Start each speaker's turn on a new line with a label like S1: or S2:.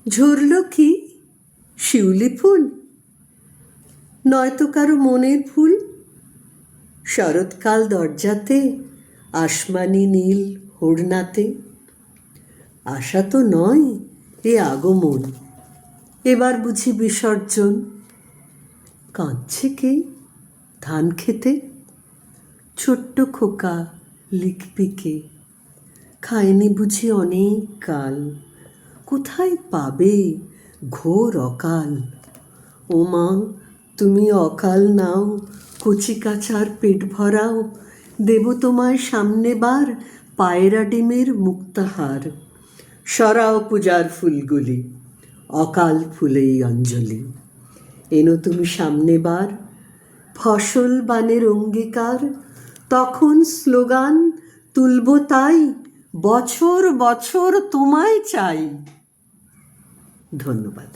S1: ঝরল কি শিউলি ফুল, নয়তো কারো মনের ফুল? শরৎকাল দরজাতে, আসমানি নীল হোড়নাতে। আশা তো নয় এ আগমন, এবার বুঝি বিসর্জন। কাঁদছে কে ধান খেতে? ছোট্ট খোকা লিখবি কে? খায়নি বুঝি অনেক কাল, কোথায় পাবে ঘোর অকাল? ও মা, তুমি অকাল নাও, কচি কাচার পেট ভরাও, দেব তোমায় সামনে বার পায়রা ডিমের মুক্তাহার। সরাও পূজার ফুলগুলি, অকাল ফুলেই অঞ্জলি। এনো তুমি সামনে বার ফসল বানের অঙ্গীকার, তখন স্লোগান তুলব তাই, বছর বছর তোমায় চাই। ধন্যবাদ।